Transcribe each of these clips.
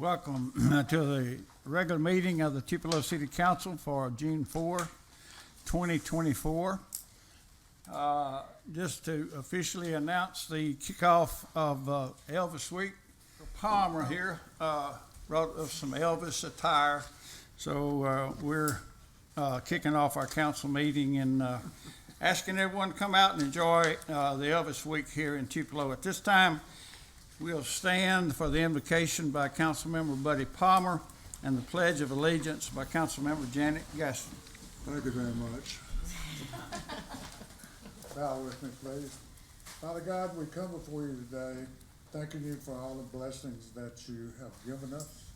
welcome to the regular meeting of the Tupelo City Council for June 4, 2024. Just to officially announce the kickoff of Elvis Week. Palmer here brought us some Elvis attire, so we're kicking off our council meeting and asking everyone to come out and enjoy the Elvis Week here in Tupelo. At this time, we'll stand for the invocation by Councilmember Buddy Palmer and the Pledge of Allegiance by Councilmember Janet Gaston. Thank you very much. Bow with me, please. Father God, we come before you today, thanking you for all the blessings that you have given us.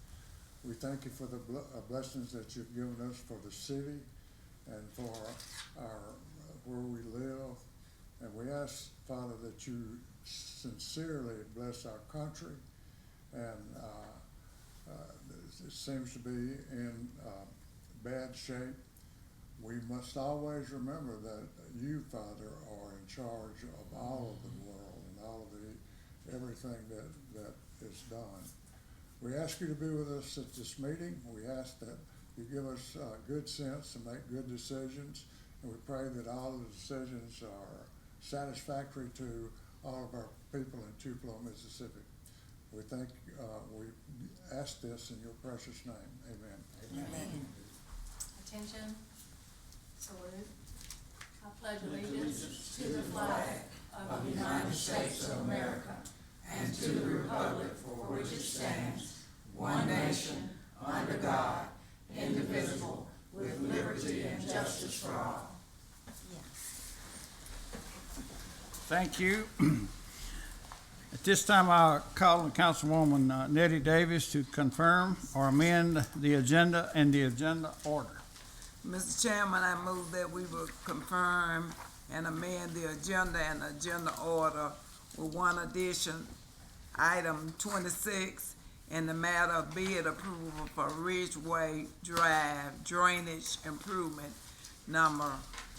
We thank you for the blessings that you've given us for the city and for our where we live. And we ask, Father, that you sincerely bless our country. And it seems to be in bad shape. We must always remember that you, Father, are in charge of all of the world and all of everything that is done. We ask you to be with us at this meeting. We ask that you give us good sense to make good decisions. And we pray that all the decisions are satisfactory to all of our people in Tupelo, Mississippi. We ask this in your precious name. Amen. Amen. Attention. Salute. I pledge allegiance to the flag of the United States of America and to the republic for which it stands, one nation, under God, indivisible, with liberty and justice for all. Thank you. At this time, I'll call on Councilwoman Nettie Davis to confirm or amend the agenda and the agenda order. Mr. Chairman, I move that we will confirm and amend the agenda and agenda order with one addition, item 26, in the matter of bid approval for Ridgeway Drive drainage improvement number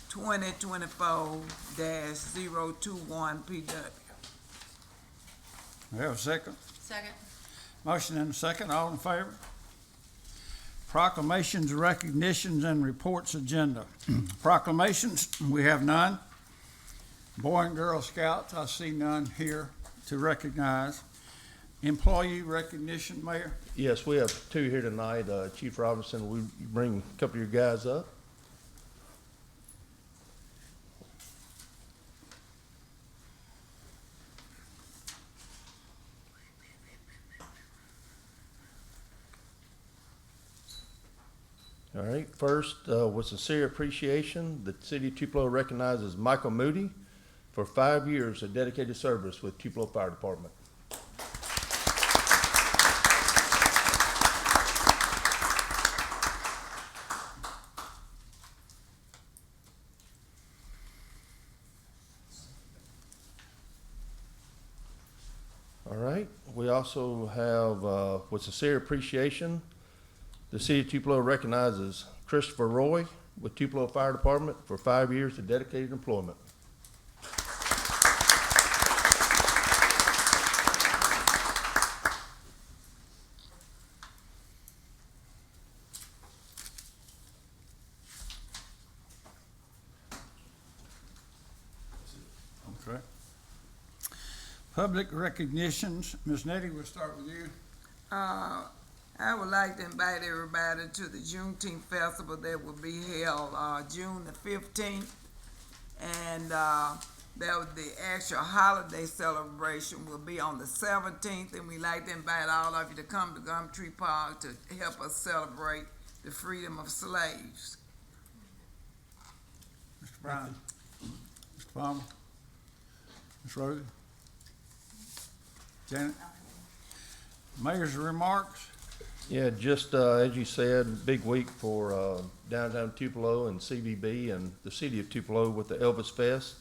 2024-021 PW. We have a second? Second. Motion and a second. All in favor? Proclamations, recognitions, and reports agenda. Proclamations, we have none. Boy and Girl Scouts, I see none here to recognize. Employee recognition, Mayor? Yes, we have two here tonight. Chief Robinson, will you bring a couple of your guys up? All right, first, with sincere appreciation, the City of Tupelo recognizes Michael Moody for 5 years of dedicated service with Tupelo Fire Department. All right, we also have, with sincere appreciation, the City of Tupelo recognizes Christopher Roy with Tupelo Fire Department for 5 years of dedicated employment. Okay. Public recognitions. Ms. Nettie, we'll start with you. I would like to invite everybody to the Juneteenth Festival that will be held June the 15th. And the actual holiday celebration will be on the 17th. And we'd like to invite all of you to come to Gumtree Park to help us celebrate the freedom of slaves. Mr. Brown. Mr. Palmer. Ms. Rosie. Janet. Mayor's remarks. Yeah, just as you said, big week for downtown Tupelo and CVB and the City of Tupelo with the Elvis Fest.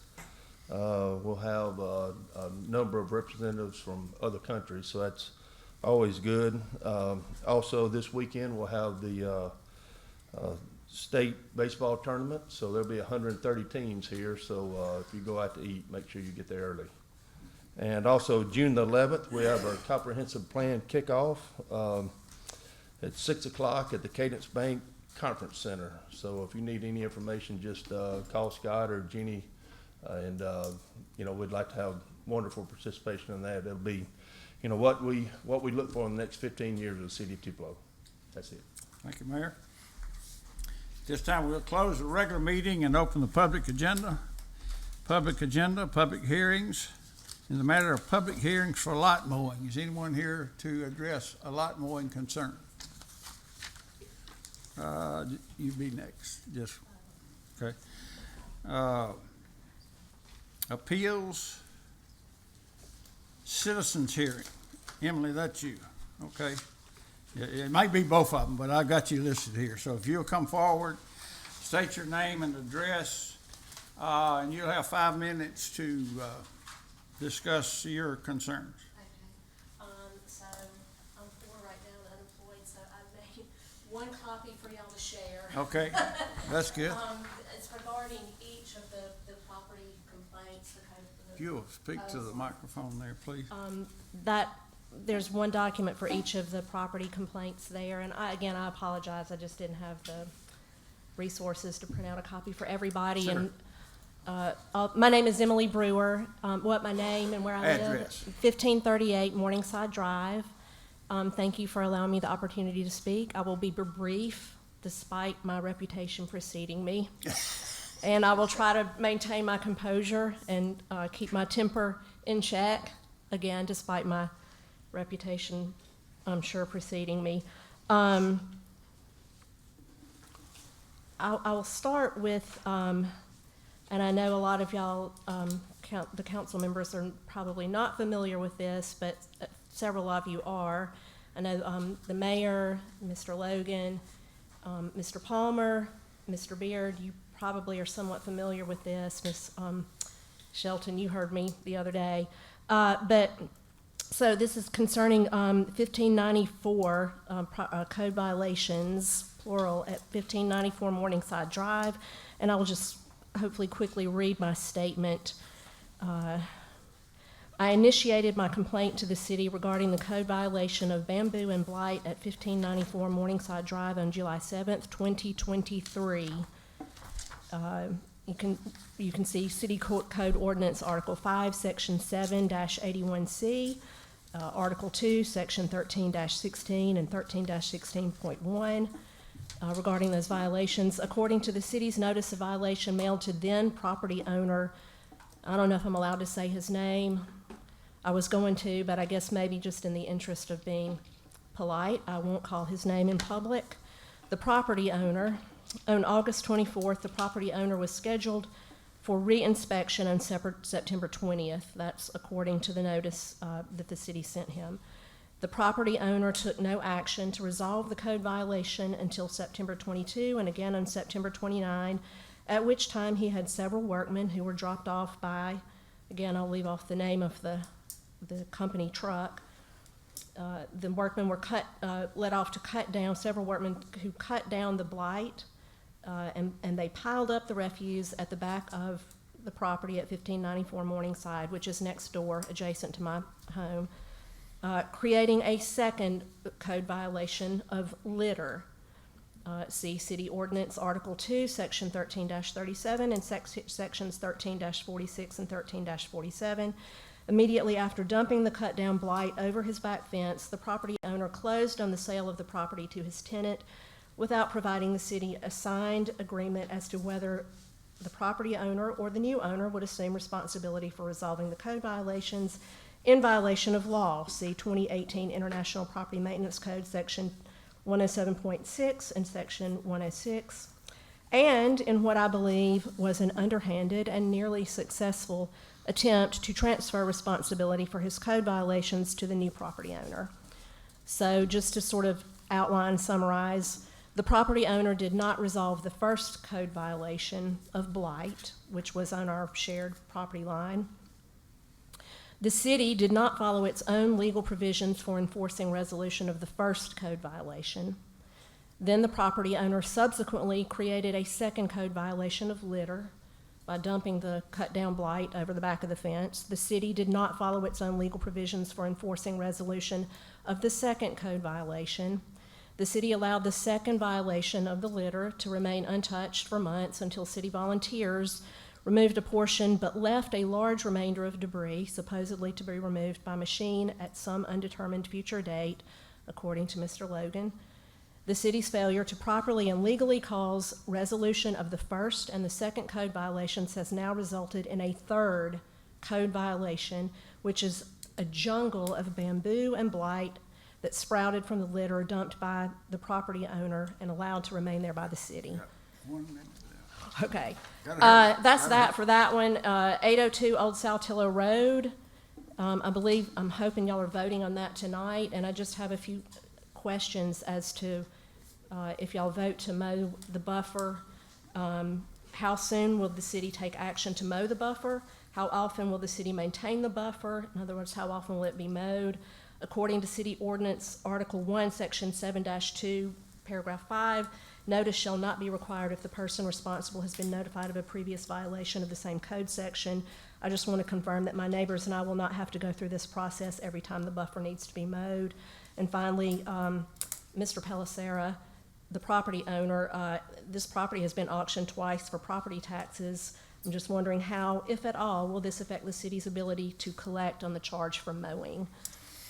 We'll have a number of representatives from other countries, so that's always good. Also, this weekend we'll have the state baseball tournament, so there'll be 130 teams here. So if you go out to eat, make sure you get there early. And also June the 11th, we have our comprehensive plan kickoff. at 6 o'clock at the Cadence Bank Conference Center. So if you need any information, just call Scott or Jeannie, and we'd like to have wonderful participation in that. It'll be, what we look for in the next 15 years of the city of Tupelo. That's it. Thank you, Mayor. This time we'll close the regular meeting and open the public agenda. Public hearings. In the matter of public hearings for lot mowing, is anyone here to address a lot mowing concern? You be next, just, okay. Appeals, citizens hearing. Emily, that's you, okay? It might be both of them, but I got you listed here. So if you'll come forward, state your name and address, and you'll have 5 minutes to discuss your concerns. Okay, so I'm poor right now and unemployed, so I made one copy for y'all to share. Okay, that's good. It's regarding each of the property complaints, the code. If you'll speak to the microphone there, please. There's one document for each of the property complaints there, and I apologize, I just didn't have the resources to print out a copy for everybody. Sure. And my name is Emily Brewer. My name and where I live? Address. 1538 Morningside Drive. Thank you for allowing me the opportunity to speak. I will be brief, despite my reputation preceding me. And I will try to maintain my composure and keep my temper in check, again, despite my reputation, I'm sure, preceding me. I will start with, and I know a lot of y'all, the council members are probably not familiar with this, but several of you are. I know the mayor, Mr. Logan, Mr. Palmer, Mr. Beard, you probably are somewhat familiar with this. Ms. Shelton, you heard me the other day. So this is concerning 1594 code violations, plural, at 1594 Morningside Drive. And I will just hopefully quickly read my statement. I initiated my complaint to the city regarding the code violation of bamboo and blight at 1594 Morningside Drive on July 7th, 2023. You can see City Code Ordinance Article 5, Section 7-81C, Article 2, Section 13-16 and 13-16.1 regarding those violations. According to the city's notice of violation mailed to then property owner, I don't know if I'm allowed to say his name. I was going to, but I guess maybe just in the interest of being polite, I won't call his name in public. The property owner, on August 24th, the property owner was scheduled for re-inspection on September 20th. That's according to the notice that the city sent him. The property owner took no action to resolve the code violation until September 22 and again on September 29, at which time he had several workmen who were dropped off by, again, I'll leave off the name of the company truck. The workmen were let off to cut down, several workmen who cut down the blight, and they piled up the refuse at the back of the property at 1594 Morningside, which is next door, adjacent to my home, creating a second code violation of litter. See City Ordinance Article 2, Section 13-37 and Sections 13-46 and 13-47. Immediately after dumping the cut-down blight over his back fence, the property owner closed on the sale of the property to his tenant without providing the city a signed agreement as to whether the property owner or the new owner would assume responsibility for resolving the code violations in violation of law. See 2018 International Property Maintenance Code, Section 107.6 and Section 106. And in what I believe was an underhanded and nearly successful attempt to transfer responsibility for his code violations to the new property owner. So just to sort of outline, summarize, the property owner did not resolve the first code violation of blight, which was on our shared property line. The city did not follow its own legal provisions for enforcing resolution of the first code violation. Then the property owner subsequently created a second code violation of litter by dumping the cut-down blight over the back of the fence. The city did not follow its own legal provisions for enforcing resolution of the second code violation. The city allowed the second violation of the litter to remain untouched for months until city volunteers removed a portion but left a large remainder of debris, supposedly to be removed by machine at some undetermined future date, according to Mr. Logan. The city's failure to properly and legally cause resolution of the first and the second code violations has now resulted in a third code violation, which is a jungle of bamboo and blight that sprouted from the litter dumped by the property owner and allowed to remain there by the city. Okay, that's that for that one. 802 Old South Tupelo Road. I'm hoping y'all are voting on that tonight, and I just have a few questions as to if y'all vote to mow the buffer, how soon will the city take action to mow the buffer? How often will the city maintain the buffer? In other words, how often will it be mowed? According to City Ordinance Article 1, Section 7-2, Paragraph 5, notice shall not be required if the person responsible has been notified of a previous violation of the same code section. I just want to confirm that my neighbors and I will not have to go through this process every time the buffer needs to be mowed. And finally, Mr. Pellicera, the property owner, this property has been auctioned twice for property taxes. I'm just wondering how, if at all, will this affect the city's ability to collect on the charge for mowing?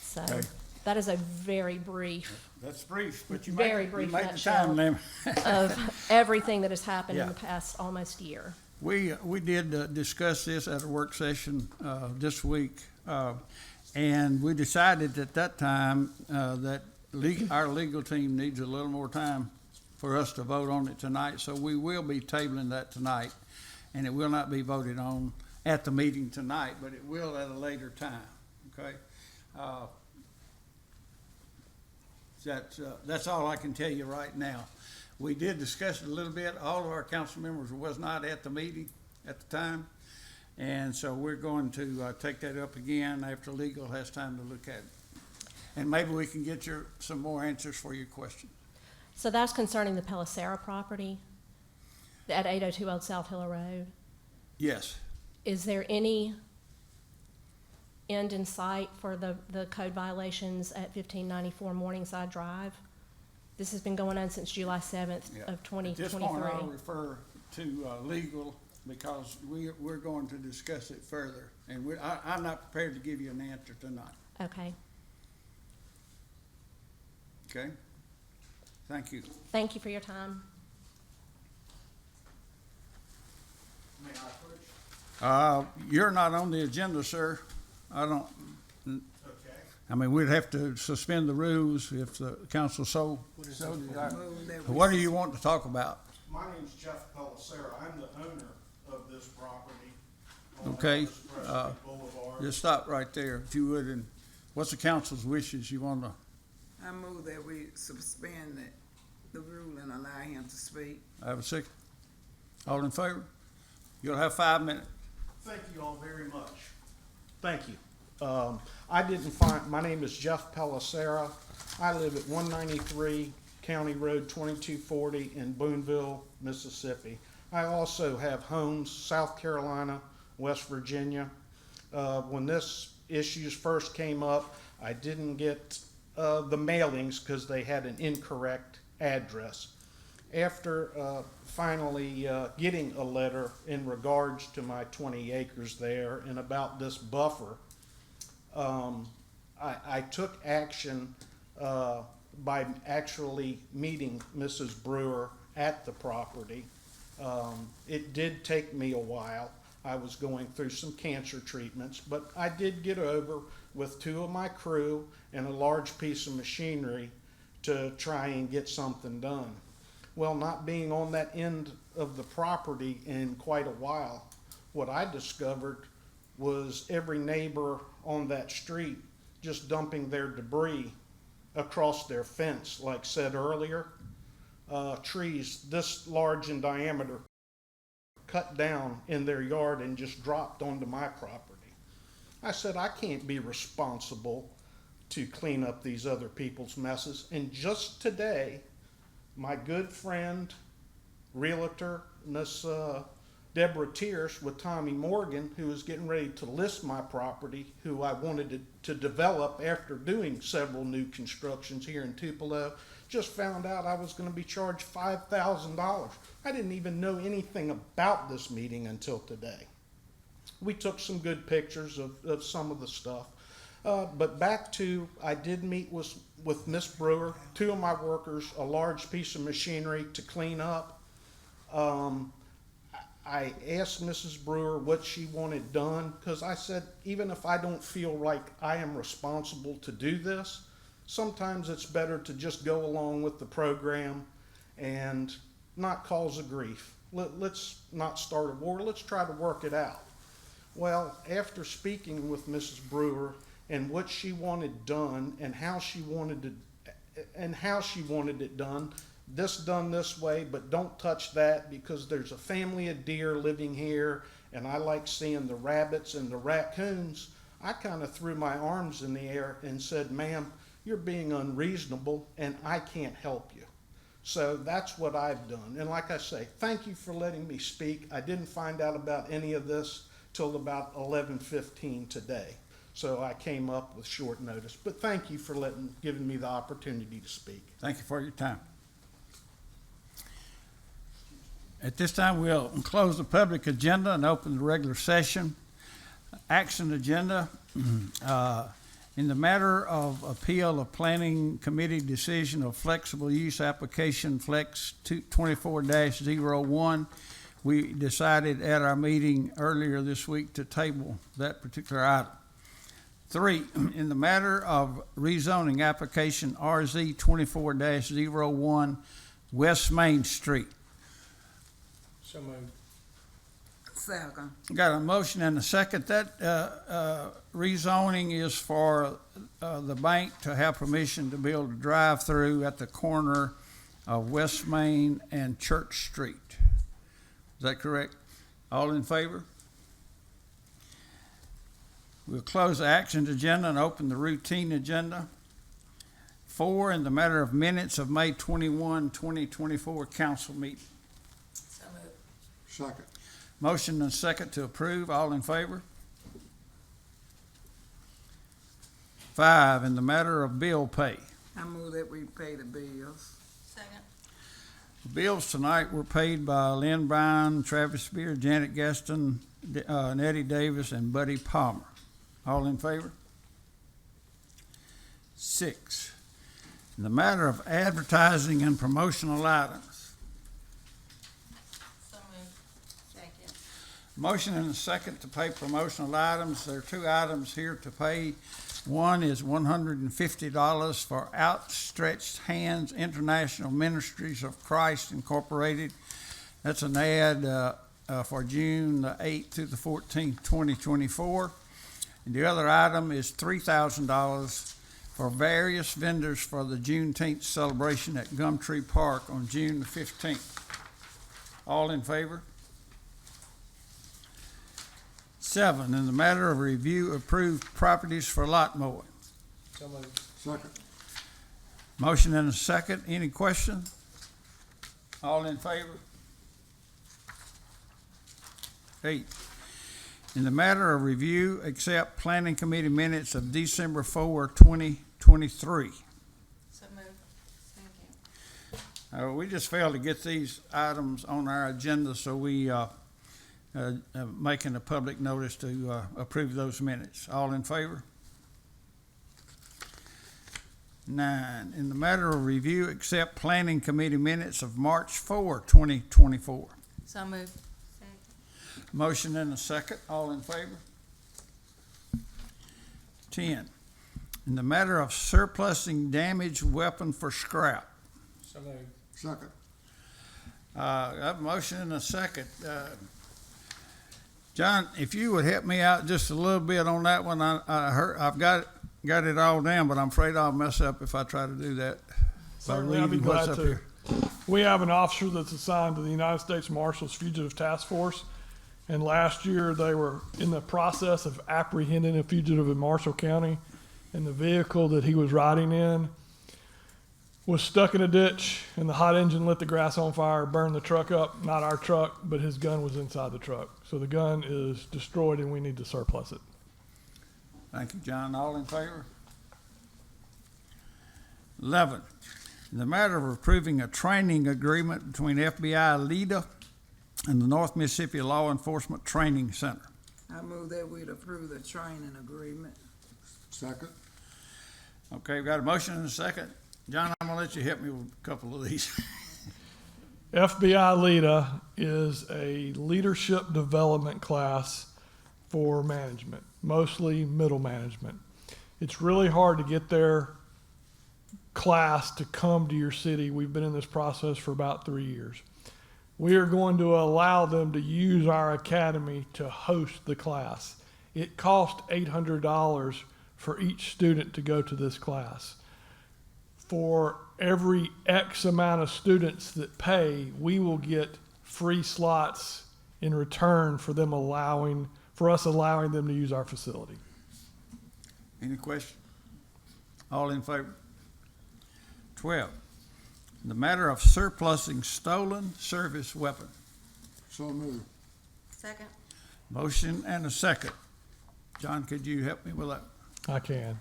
So Okay. that is a very brief That's brief, but you Very made, brief you made the nutshell. time limit. of everything that has happened in Yeah. the past almost year. We did discuss this at a work session this week, and we decided at that time that our legal team needs a little more time for us to vote on it tonight, so we will be tabling that tonight, and it will not be voted on at the meeting tonight, but it will at a later time, okay? That's all I can tell you right now. We did discuss it a little bit. All of our council members was not at the meeting at the time. And so we're going to take that up again after legal has time to look at it. And maybe we can get some more answers for your question. So that's concerning the Pellicera property at 802 Old South Hill Road. Yes. Is there any end in sight for the code violations at 1594 Morningside Drive? This has been going on since July 7th Yeah. of At this point, 2023. I'll refer to legal because we're going to discuss it further. And I'm not prepared to give you an answer tonight, Okay, okay? Thank you. thank you for your time. You're not on the agenda, sir. I don't, Okay. I mean, we'd have to suspend the rules if the council so desired. Move that we What do you want to talk about? My name's Jeff Pellicera. I'm the owner of this property on Okay, Elvis Presley Boulevard. Just stop right there, if you would, and what's the council's wishes? You want to, I move that we suspend the rule and allow him to speak. have a second? All in favor? You'll have 5 minutes. Thank you all very much. Thank you. My name is Jeff Pellicera. I live at 193 County Road 2240 in Booneville, Mississippi. I also have homes, South Carolina, West Virginia. When this issues first came up, I didn't get the mailings because they had an incorrect address. After finally getting a letter in regards to my 20 acres there and about this buffer, I took action by actually meeting Mrs. Brewer at the property. It did take me a while. I was going through some cancer treatments, but I did get over with 2 of my crew and a large piece of machinery to try and get something done. Well, not being on that end of the property in quite a while, what I discovered was every neighbor on that street just dumping their debris across their fence, like said earlier. Trees this large in diameter cut down in their yard and just dropped onto my property. I said, I can't be responsible to clean up these other people's messes. And just today, my good friend, realtor, Miss Deborah Tierce with Tommy Morgan, who was getting ready to list my property, who I wanted to develop after doing several new constructions here in Tupelo, just found out I was going to be charged $5,000. I didn't even know anything about this meeting until today. We took some good pictures of some of the stuff. But back to, I did meet with Miss Brewer, two of my workers, a large piece of machinery to clean up. I asked Mrs. Brewer what she wanted done, because I said, even if I don't feel like I am responsible to do this, sometimes it's better to just go along with the program and not cause a grief. Let's not start a war. Let's try to work it out. Well, after speaking with Mrs. Brewer and what she wanted done and how she wanted it done this way, but don't touch that because there's a family of deer living here and I like seeing the rabbits and the raccoons, I kind of threw my arms in the air and said, ma'am, you're being unreasonable and I can't help you. So that's what I've done. And like I say, thank you for letting me speak. I didn't find out about any of this till about 11:15 today. So I came up with short notice. But thank you for giving me the opportunity to speak. Thank you for your time. At this time, we'll close the public agenda and open the regular session. Action agenda. In the matter of appeal of planning committee decision of flexible use application Flex 24-01, we decided at our meeting earlier this week to table that particular item. 3, in the matter of rezoning application RZ 24-01 West Main Street. So moved. Second. Got a motion and a second. That rezoning is for the bank to have permission to build a drive-through at the corner of West Main and Church Street. Is that correct? All in favor? We'll close the action agenda and open the routine agenda. 4, in the matter of minutes of May 21, 2024 council meeting. So moved. Second. Motion and second to approve. All in favor? 5, in the matter of bill pay. I move that we pay the bills. Second. Bills tonight were paid by Lynn Brown, Travis Spear, Janet Gaston, Nettie Davis, and Buddy Palmer. All in favor? 6, in the matter of advertising and promotional items. So moved. Second. Motion and a second to pay promotional items. There are 2 items here to pay. One is $150 for Outstretched Hands International Ministries of Christ Incorporated. That's an ad for June the 8th through the 14th, 2024. And the other item is $3,000 for various vendors for the Juneteenth celebration at Gumtree Park on June the 15th. All in favor? 7, in the matter of review approved properties for lot mowing. So moved. Second. Motion and a second. Any question? All in favor? 8, in the matter of review, accept planning committee minutes of December 4, 2023. So moved. Second. We just failed to get these items on our agenda, so we making a public notice to approve those minutes. All in favor? 9, in the matter of review, accept planning committee minutes of March 4, 2024. So moved. Second. Motion and a second. All in favor? 10, in the matter of surplusing damaged weapon for scrap. So moved. Second. I have a motion and a second. John, if you would help me out just a little bit on that one, I've got it all down, but I'm afraid I'll mess up if I try to do that. Certainly, I'd be By reading what's glad up to. here. We have an officer that's assigned to the United States Marshals Fugitive Task Force, and last year they were in the process of apprehending a fugitive in Marshall County, and the vehicle that he was riding in was stuck in a ditch and the hot engine lit the grass on fire, burned the truck up, not our truck, but his gun was inside the truck. So the gun is destroyed and we need to surplus it. Thank you, John. All in favor? 11, in the matter of approving a training agreement between FBI LEADA and the North Mississippi Law Enforcement Training Center. I move that we'd approve the training agreement. Second. Okay, we've got a motion and a second. John, I'm gonna let you help me with a couple of these. FBI LEADA is a leadership development class for management, mostly middle management. It's really hard to get their class to come to your city. We've been in this process for about 3 years. We are going to allow them to use our academy to host the class. It costs $800 for each student to go to this class. For every X amount of students that pay, we will get free slots in return for us allowing them to use our facility. Any question? All in favor? 12, in the matter of surplusing stolen service weapon. So moved. Second. Motion and a second. John, could you help me with that? I can.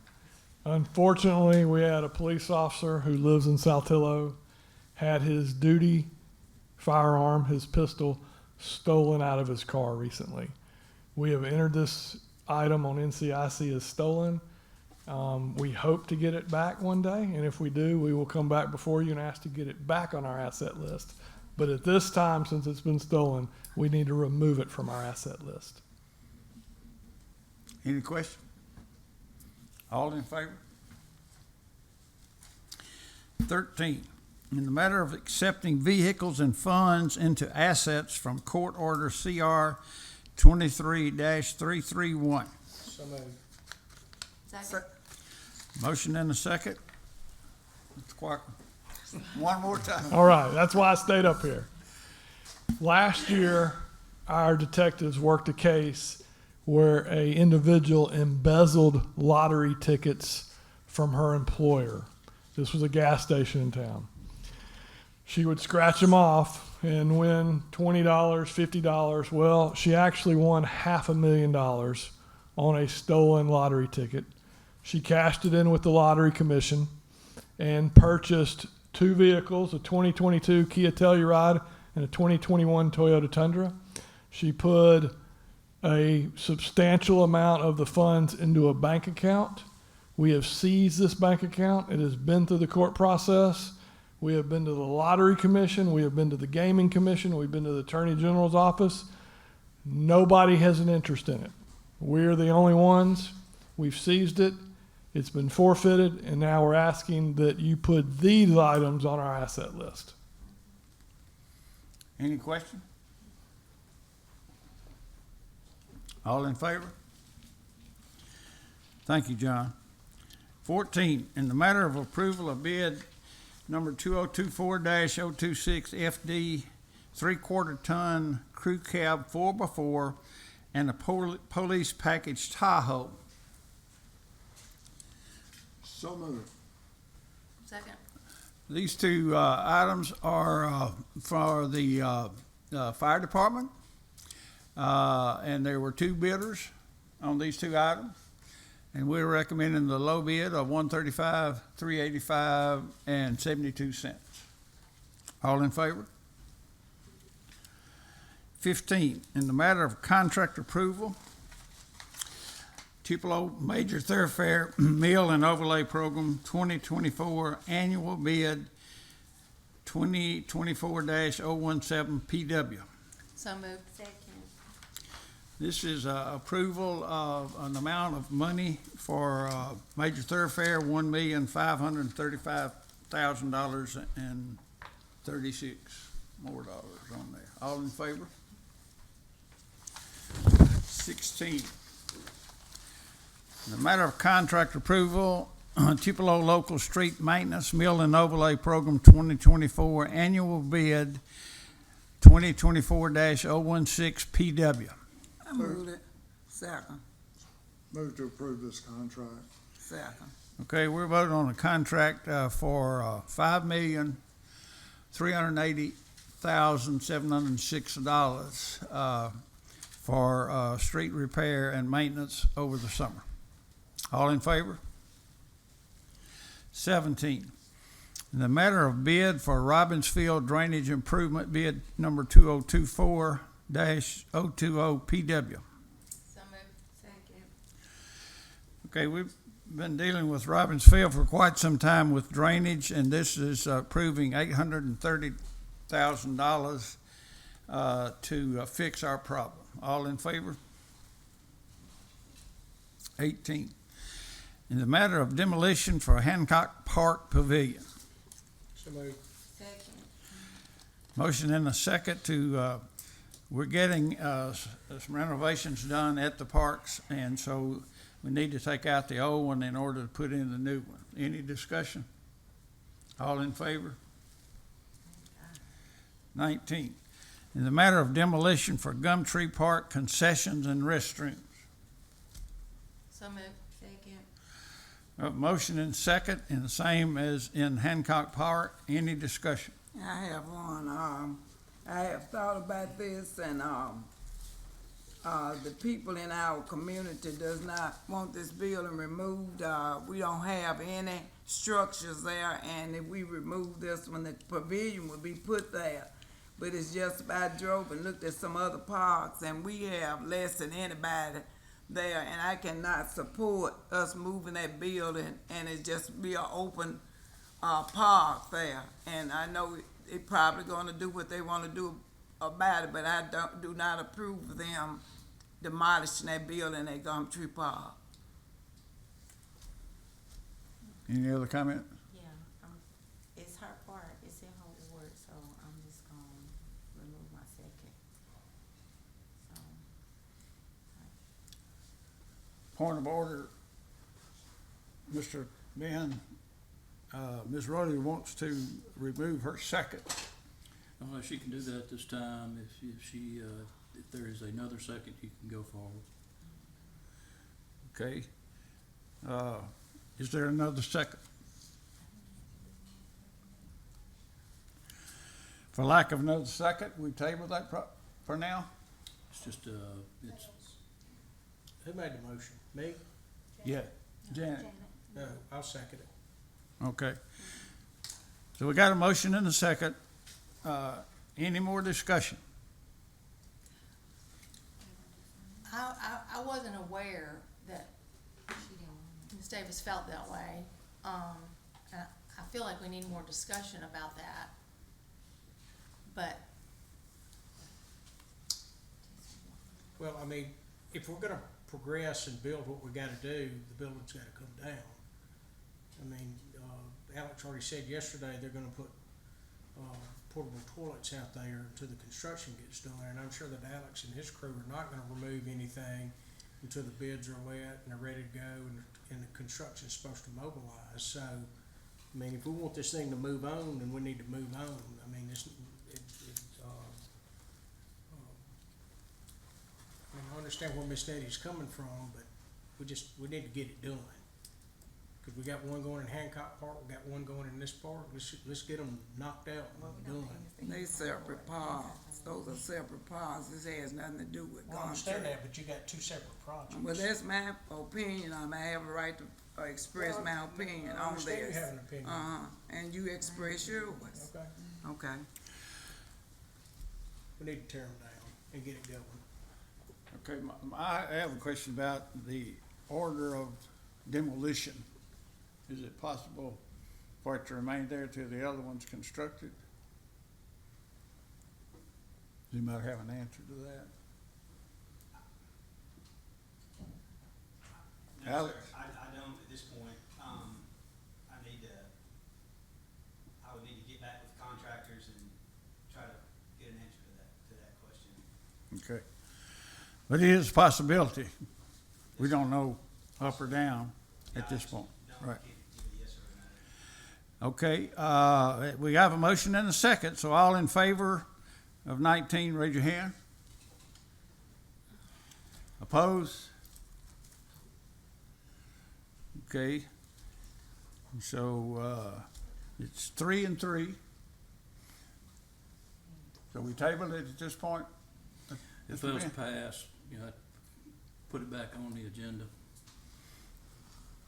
Unfortunately, we had a police officer who lives in Saltillo, had his duty firearm, his pistol, stolen out of his car recently. We have entered this item on NCIC as stolen. We hope to get it back one day, and if we do, we will come back before you and ask to get it back on our asset list. But at this time, since it's been stolen, we need to remove it from our asset list. Any question? All in favor? 13, in the matter of accepting vehicles and funds into assets from Court Order CR 23-331. So moved. Second. Motion and a second. Mr. Quacker, one more time. All right, that's why I stayed up here. Last year, our detectives worked a case where an individual embezzled lottery tickets from her employer. This was a gas station in town. She would scratch them off and win $20, $50. Well, she actually won $500,000 on a stolen lottery ticket. She cashed it in with the lottery commission and purchased 2 vehicles, a 2022 Kia Telluride and a 2021 Toyota Tundra. She put a substantial amount of the funds into a bank account. We have seized this bank account. It has been through the court process. We have been to the lottery commission. We have been to the gaming commission. We've been to the attorney general's office. Nobody has an interest in it. We're the only ones. We've seized it. It's been forfeited, and now we're asking that you put these items on our asset list. Any question? All in favor? Thank you, John. 14, in the matter of approval of bid number 2024-026 FD 3/4 ton crew cab 4x4 and a police package Tahoe. So moved. Second. These two items are for the fire department, and there were 2 bidders on these 2 items, and we're recommending the low bid of $135, $385, and 72 cents. All in favor? 15, in the matter of contract approval, Tupelo Major Thoroughfare Mill and Overlay Program 2024 Annual Bid 2024-017 PW. So moved. Second. This is approval of an amount of money for Major Thoroughfare, $1,535,000 and 36 more dollars on there. All in favor? 16. In the matter of contract approval, Tupelo Local Street Maintenance Mill and Overlay Program 2024 Annual Bid 2024-016 PW. I moved it. Second. Move to approve this contract. Second. Okay, we're voting on a contract for $5,380,706 for street repair and maintenance over the summer. All in favor? 17, in the matter of bid for Robbinsfield Drainage Improvement, bid number 2024-020 PW. So moved. Second. Okay, we've been dealing with Robbinsfield for quite some time with drainage, and this is approving $830,000 to fix our problem. All in favor? 18, in the matter of demolition for Hancock Park Pavilion. So moved. Second. Motion and a second to, we're getting some renovations done at the parks, and so we need to take out the old one in order to put in the new one. Any discussion? All in favor? 19, in the matter of demolition for Gumtree Park concessions and restrooms. So moved. Second. Motion and second, and the same as in Hancock Park. Any discussion? I have one. I have thought about this, and the people in our community does not want this building removed. We don't have any structures there, and if we remove this one, the pavilion would be put there. But it's just, I drove and looked at some other parks, and we have less than anybody there, and I cannot support us moving that building, and it just be an open park there. And I know they probably gonna do what they wanna do about it, but I do not approve of them demolishing that building at Gumtree Park. Any other comment? Yeah, it's her part, it's in her ward, so I'm just gonna remove my second. So, Point of order, Mr. Ben, Ms. Rowley wants to remove her second. She can do that at this time. If there is another second, you can go forward. Okay. Is there another second? For lack of another second, we table that for now? It's just, it's, Who made the motion? Me? Yeah. Janet, No, I'll second it. okay. So we got a motion and a second. Any more discussion? I wasn't aware that Ms. Davis felt that way. And I feel like we need more discussion about that. But, Well, I mean, if we're gonna progress and build what we gotta do, the building's gotta come down. I mean, Alex already said yesterday they're gonna put, portable toilets out there until the construction gets done, and I'm sure that Alex and his crew are not gonna remove anything until the bids are wet and they're ready to go and the construction's supposed to mobilize. So, I mean, if we want this thing to move on, then we need to move on. I mean, I mean, I understand where Miss Eddie's coming from, but we need to get it done. Cause we got one going in Hancock Park, we got one going in this park, let's get them knocked out and done. They separate parks, those are separate parks, this has nothing to do with I understand Gumtree. that, but you got two separate projects. Well, that's my opinion, I have a right to express my opinion I on understand this. you have an opinion. And you express yours. Okay, Okay. we need to tear them down and get it going. Okay, I have a question about the order of demolition. Is it possible for it to remain there till the other one's constructed? Does anybody have an answer to that? No, Alex? sir, I don't at this point. I would need to get back with contractors and try to get an answer to that question. Okay. But it is a possibility. We don't know up or down at this point. Right. Can't give a yes or a no. Okay, we have a motion and a second, so all in favor of 19, raise your hand. Opposed? Okay, So, it's 3-3. So we tabled it at this point? If it was passed, you know, I'd put it back on the agenda.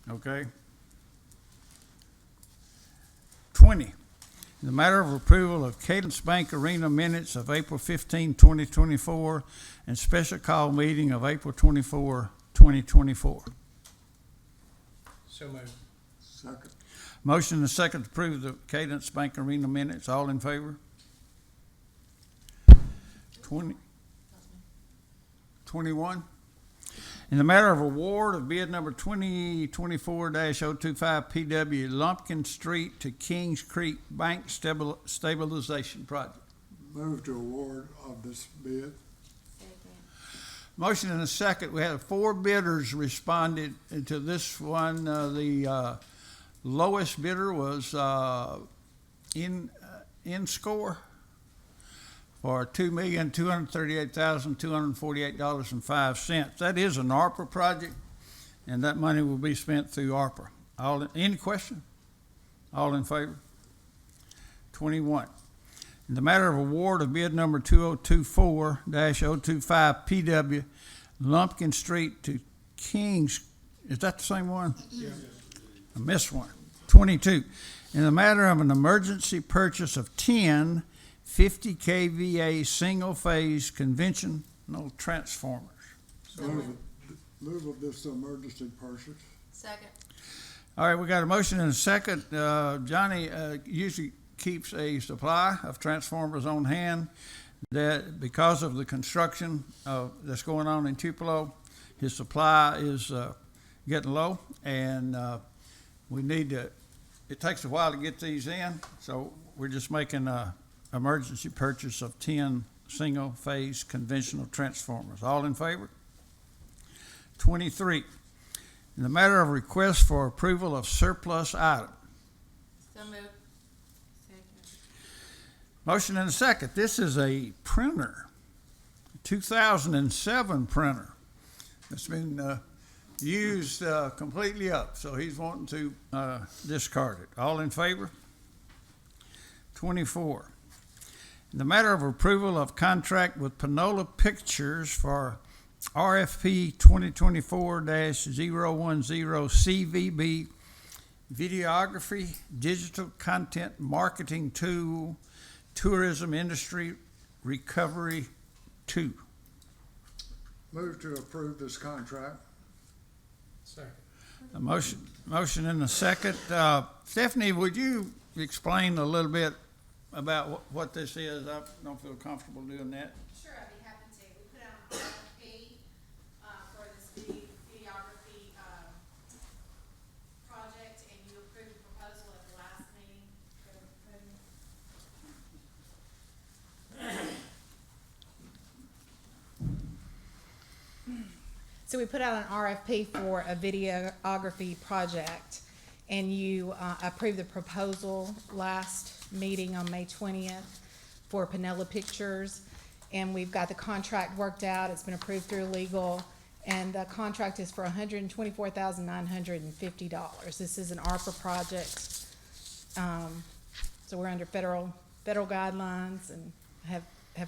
Okay. 20, in the matter of approval of Cadence Bank Arena minutes of April 15, 2024, and special call meeting of April 24, 2024. So moved. Second. Motion and a second to approve the Cadence Bank Arena minutes. All in favor? 21. In the matter of award of bid number 2024-025 PW Lumpkin Street to Kings Creek Bank Stabilization Project. Move to award of this bid. Second. Motion and a second. We had 4 bidders responded to this one. The lowest bidder was in score for $2,238,248.05. That is an ARPA project, and that money will be spent through ARPA. Any question? All in favor? 21. In the matter of award of bid number 2024-025 PW Lumpkin Street to Kings, is that the same one? Yes. I missed one. 22. In the matter of an emergency purchase of 10 50 kVA single-phase conventional transformers. Move of this emergency purchase. Second. All right, we got a motion and a second. Johnny usually keeps a supply of transformers on hand that because of the construction that's going on in Tupelo, his supply is getting low, and we need to, it takes a while to get these in, so we're just making a emergency purchase of 10 single-phase conventional transformers. All in favor? 23. In the matter of request for approval of surplus item. So moved. Second. Motion and a second. This is a printer, 2007 printer. It's been used completely up, so he's wanting to discard it. All in favor? 24. In the matter of approval of contract with Panola Pictures for RFP 2024-010 CVB Videography Digital Content Marketing Tool Tourism Industry Recovery 2. Move to approve this contract. Second. A motion and a second. Stephanie, would you explain a little bit about what this is? I don't feel comfortable doing that. Sure, I'd be happy to. We put out an RFP for this videography project, and you approved the proposal at the last meeting. So we put out an RFP for a videography project, and you approved the proposal last meeting on May 20th for Panola Pictures, and we've got the contract worked out. It's been approved through legal, and the contract is for $124,950. This is an ARPA project, so we're under federal guidelines and have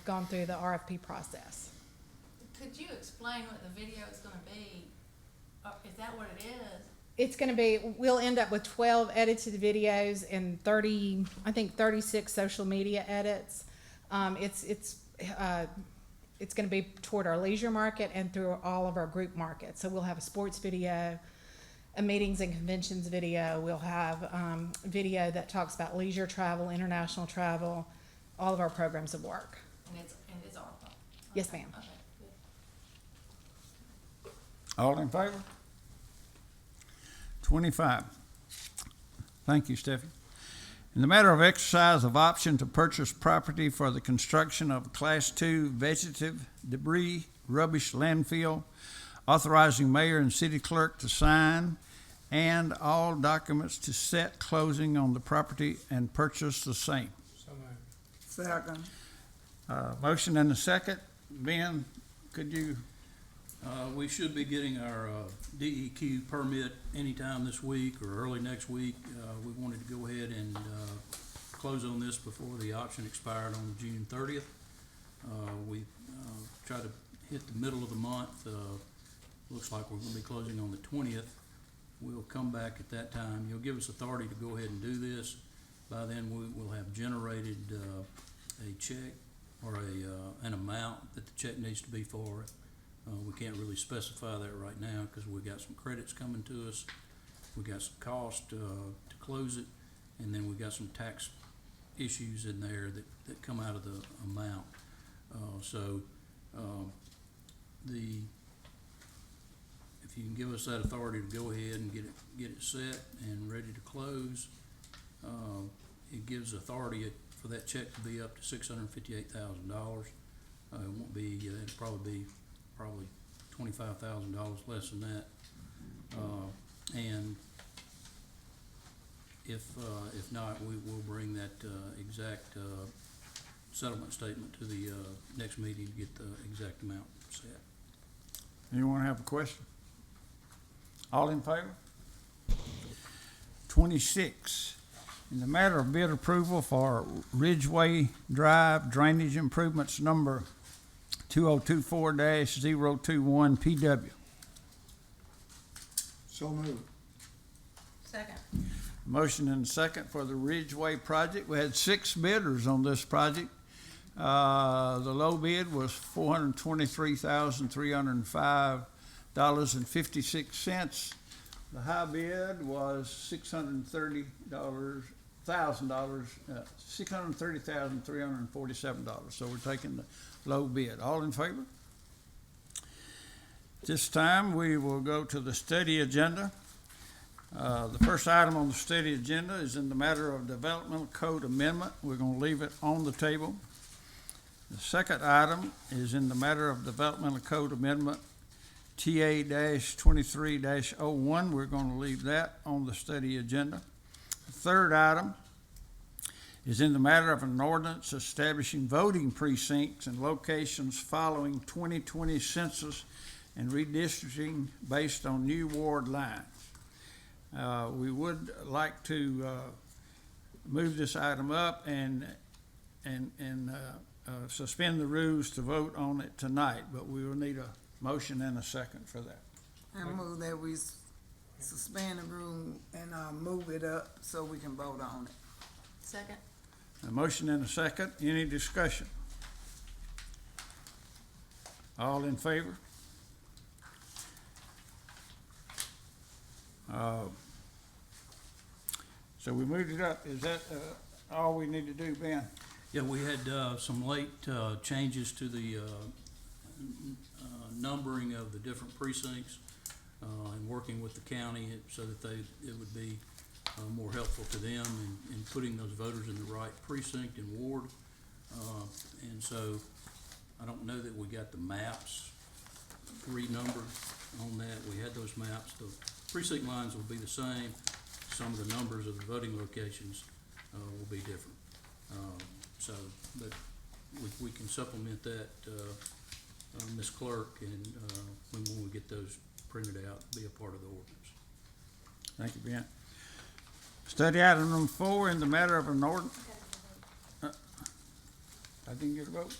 gone through the RFP process. Could you explain what the video is gonna be? Is that what it is? It's going to be, we'll end up with 12 edited videos and 36 social media edits. It's going to be toward our leisure market and through all of our group markets. So we'll have a sports video, a meetings and conventions video. We'll have video that talks about leisure travel, international travel, all of our programs of work. And it's ARPA? Yes, ma'am. Okay, good. All in favor? 25. Thank you, Stephanie. In the matter of exercise of option to purchase property for the construction of a Class 2 vegetative debris rubbish landfill, authorizing mayor and city clerk to sign, and all documents to set closing on the property and purchase the same. So moved. Second. Motion and a second. Ben, could you We should be getting our DEQ permit anytime this week or early next week. We wanted to go ahead and close on this before the option expired on June 30th. We try to hit the middle of the month. Looks like we're going to be closing on the 20th. We'll come back at that time. You'll give us authority to go ahead and do this. By then, we will have generated a check or an amount that the check needs to be for. We can't really specify that right now because we got some credits coming to us. We got some cost to close it, and then we got some tax issues in there that come out of the amount. If you can give us that authority to go ahead and get it set and ready to close, it gives authority for that check to be up to $658,000. It won't be. It'll probably $25,000 less than that. And if not, we will bring that exact settlement statement to the next meeting to get the exact amount set. Anyone have a question? All in favor? 26, in the matter of bid approval for Ridgeway Drive Drainage Improvements number 2024-021 PW. So moved. Second. Motion and second for the Ridgeway project. We had 6 bidders on this project. The low bid was $423,305.56. The high bid was $630,347. So we're taking the low bid. All in favor? This time we will go to the study agenda. The first item on the study agenda is in the matter of developmental code amendment. We're going to leave it on the table. The second item is in the matter of developmental code amendment TA-23-01. We're going to leave that on the study agenda. The third item is in the matter of an ordinance establishing voting precincts and locations following 2020 census and redistricting based on new ward lines. We would like to move this item up and suspend the rules to vote on it tonight, but we will need a motion and a second for that. I move that we suspend the rule and move it up so we can vote on it. Second. A motion and a second. Any discussion? All in favor? So we moved it up. Is that all we need to do, Ben? Yeah, we had some late changes to the numbering of the different precincts and working with the county so that it would be more helpful to them in putting those voters in the right precinct and ward. And so I don't know that we got the maps renumbered on that. We had those maps. The precinct lines will be the same. Some of the numbers of the voting locations will be different. But we can supplement that, Ms. Clerk, and when we get those printed out, be a part of the ordinance. Thank you, Ben. Study item number 4 in the matter of an ordinance. I didn't get a vote.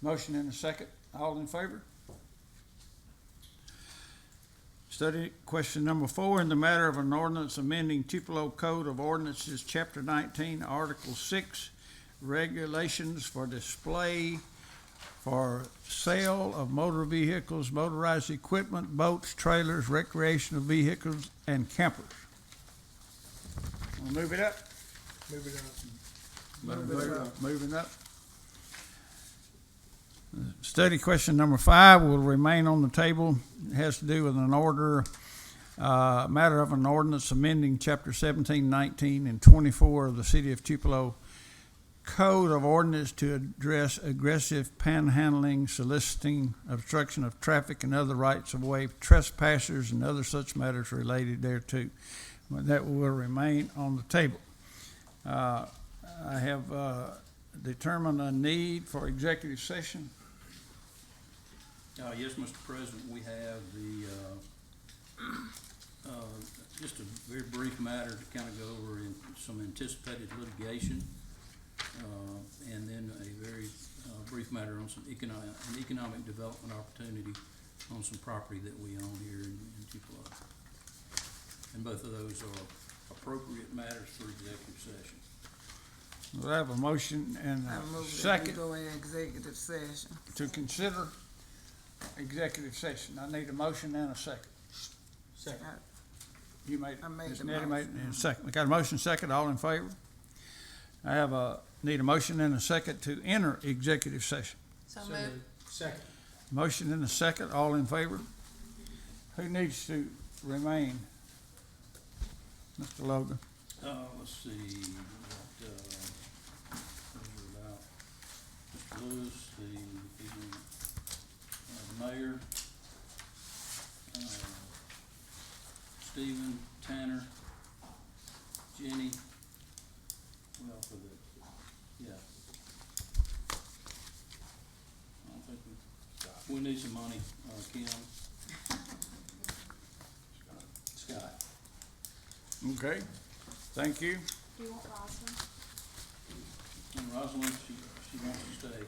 Motion and a second. All in favor? Study question number 4 in the matter of an ordinance amending Tupelo Code of Ordinances, Chapter 19, Article 6, regulations for display for sale of motor vehicles, motorized equipment, boats, trailers, recreational vehicles, and campers. We'll move it up. Move it up. Moving up. Study question number 5 will remain on the table. It has to do with an order, matter of an ordinance amending Chapter 17, 19, and 24 of the City of Tupelo Code of Ordinance to address aggressive panhandling, soliciting, obstruction of traffic, and other rights of way, trespassers, and other such matters related thereto. That will remain on the table. I have determined a need for executive session. Yes, Mr. President, we have just a very brief matter to kind of go over in some anticipated litigation, and then a very brief matter on some an economic development opportunity on some property that we own here in Tupelo. And both of those are appropriate matters for executive session. We have a motion and I a move that we second go in executive session. to consider executive session. I need a motion and a second. You made, I made Ms. the Nettie made it motion. in a second. We got a motion second, all in favor? I have need a motion and a second to enter executive session. So moved. Second. Motion and a second, all in favor? Who needs to remain? Mr. Logan. Let's see, those are about Mr. Lewis, the mayor, Stephen, Tanner, Jenny, well, for the, yeah. I don't think we need some money, Kim. Scott. Okay, thank you. Do you want Rosalind? And Rosalind, she wants to stay.